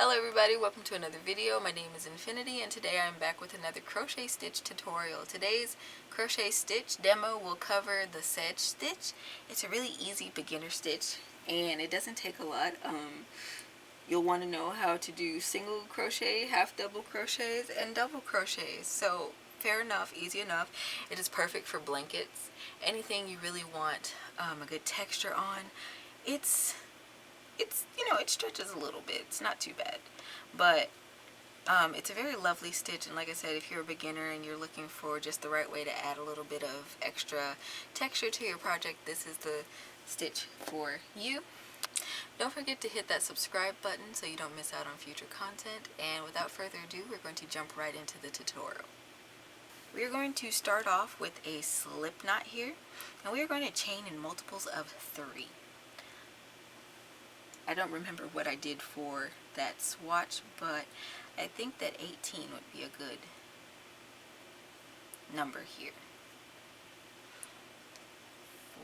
Hello everybody, welcome to another video. My name is Infiniti and today I'm back with another crochet stitch tutorial. Today's crochet stitch demo will cover the Sedge stitch. It's a really easy beginner stitch and it doesn't take a lot. You'll want to know how to do single crochet, half double crochets, and double crochets. So fair enough, easy enough. It is perfect for blankets, anything you really want a good texture on. It's it stretches a little bit. It's not too bad, but it's a very lovely stitch. And like I said, if you're a beginner and you're looking for just the right way to add a little bit of extra texture to your project, this is the stitch for you. Don't forget to hit that subscribe button so you don't miss out on future content. And without further ado, we're going to jump right into the tutorial. We are going to start off with a slip knot here, and we are going to chain in multiples of 3. I don't remember what I did for that swatch, but I think that 18 would be a good number here. 4,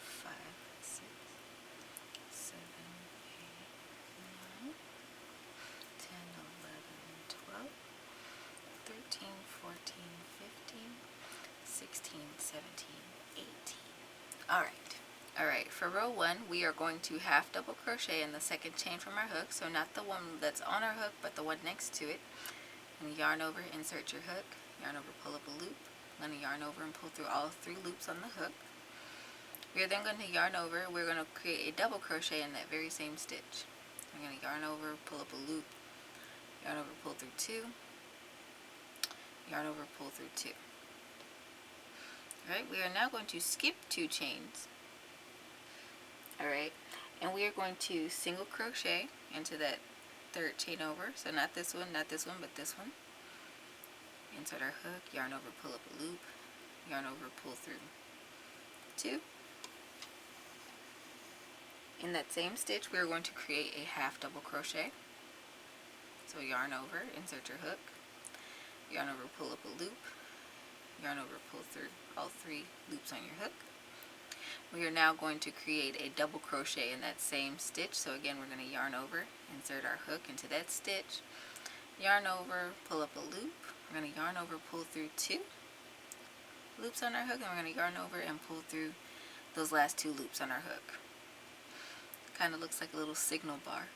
5, 6, 7, 8, 9, 10, 11, 12, 13, 14, 15, 16, 17, 18. Alright, for row 1, we are going to half double crochet in the second chain from our hook, so not the one that's on our hook, but the one next to it. And yarn over, insert your hook, yarn over, pull up a loop. I'm going to yarn over and pull through all 3 loops on the hook. We are then going to yarn over, we're going to create a double crochet in that very same stitch. I'm going to yarn over, pull up a loop, yarn over, pull through 2, yarn over, pull through 2. Alright, we are now going to skip 2 chains. Alright, and we are going to single crochet into that 3rd chain over. So not this one, but this one. Insert our hook, yarn over, pull up a loop, yarn over, pull through 2. In that same stitch, we are going to create a half double crochet. So yarn over, insert your hook, yarn over, pull up a loop, yarn over, pull through all 3 loops on your hook. We are now going to create a double crochet in that same stitch. So again, we're going to yarn over, insert our hook into that stitch, yarn over, pull up a loop. We're going to yarn over, pull through 2 loops on our hook, and we're going to yarn over and pull through those last 2 loops on our hook. Kind of looks like a little signal bar.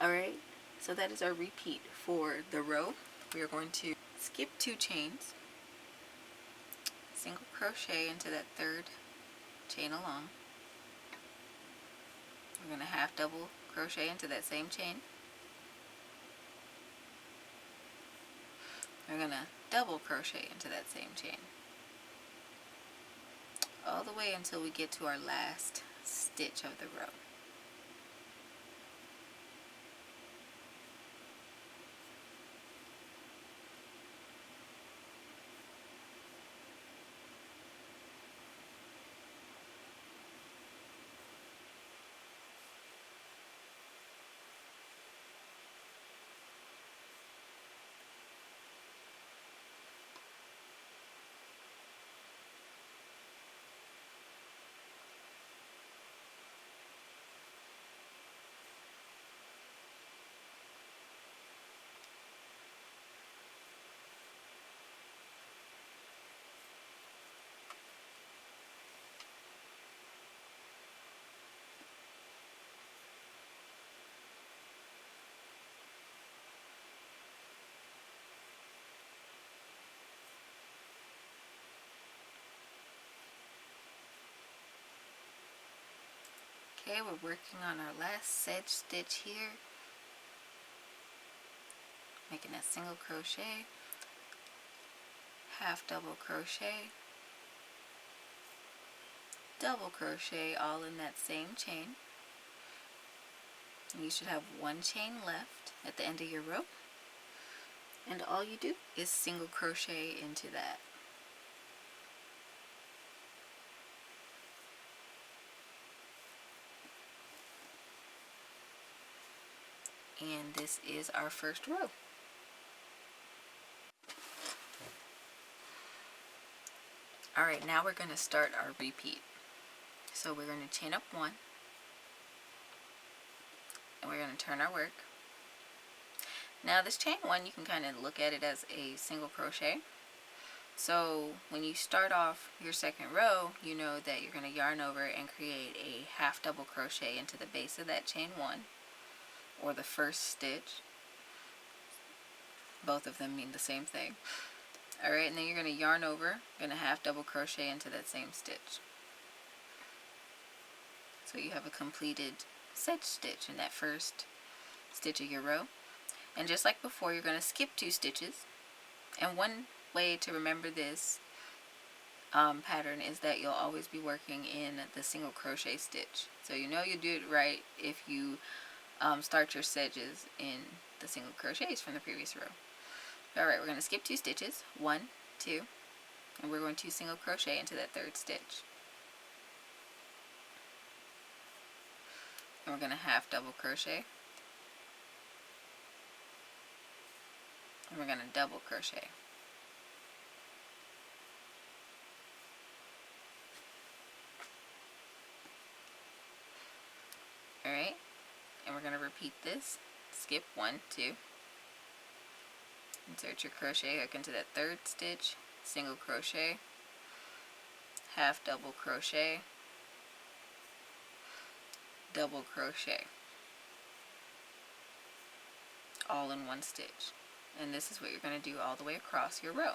Alright, so that is our repeat for the row. We are going to skip 2 chains, single crochet into that 3rd chain along. We're going to half double crochet into that same chain. We're going to double crochet into that same chain, all the way until we get to our last stitch of the row. Okay, we're working on our last sedge stitch here. Making a single crochet, half double crochet, double crochet, all in that same chain. And you should have 1 chain left at the end of your row. And all you do is single crochet into that. And this is our first row. Alright, now we're going to start our repeat. So we're going to chain up 1, and we're going to turn our work, Now this chain 1, you can kind of look at it as a single crochet. So when you start off your second row, you know that you're going to yarn over and create a half double crochet into the base of that chain 1, or the first stitch. Both of them mean the same thing. Alright, and then you're going to yarn over, going to half double crochet into that same stitch. So you have a completed sedge stitch in that first stitch of your row. And just like before, you're going to skip 2 stitches. And one way to remember this pattern is that you'll always be working in the single crochet stitch. So you know you do it right if you start your sedges in the single crochets from the previous row. Alright, we're going to skip 2 stitches, 1, 2, and we're going to single crochet into that third stitch. And we're going to half double crochet, and we're going to double crochet. Alright, and we're going to repeat this. Skip 1, 2, insert your crochet hook into that third stitch, single crochet, half double crochet, double crochet, all in one stitch. And this is what you're going to do all the way across your row.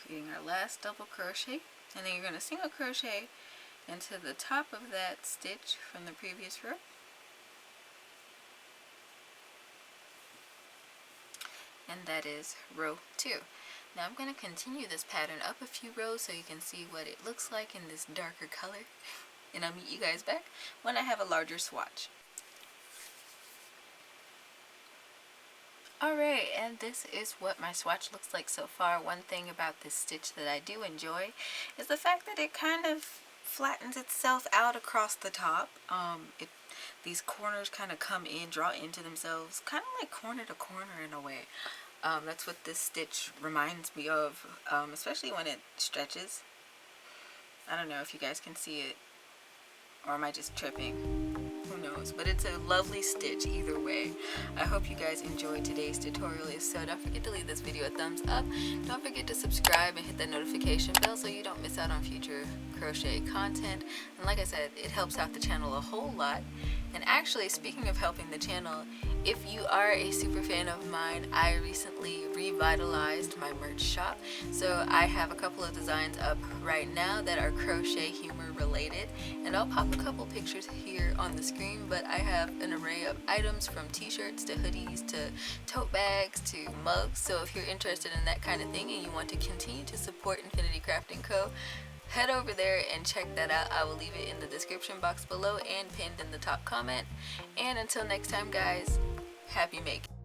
Creating our last double crochet, and then you're going to single crochet into the top of that stitch from the previous row, and that is row 2. Now I'm going to continue this pattern up a few rows so you can see what it looks like in this darker color, and I'll meet you guys back when I have a larger swatch. Alright, and this is what my swatch looks like so far. One thing about this stitch that I do enjoy is the fact that it kind of flattens itself out across the top. These corners kind of come in, draw into themselves, kind of like corner to corner in a way. That's what this stitch reminds me of, especially when it stretches. I don't know if you guys can see it, or am I just tripping? Who knows, but it's a lovely stitch either way. I hope you guys enjoyed today's tutorial. If so, don't forget to leave this video a thumbs up. Don't forget to subscribe and hit that notification bell so you don't miss out on future crochet content. And like I said, it helps out the channel a whole lot. And actually, speaking of helping the channel, if you are a super fan of mine, I recently revitalized my merch shop. So I have a couple of designs up right now that are crochet humor related, and I'll pop a couple pictures here on the screen, but I have an array of items from t-shirts to hoodies to tote bags to mugs. So if you're interested in that kind of thing and you want to continue to support Infiniti Crafting Co., head over there and check that out. I will leave it in the description box below and pinned in the top comment. And until next time, guys, happy making.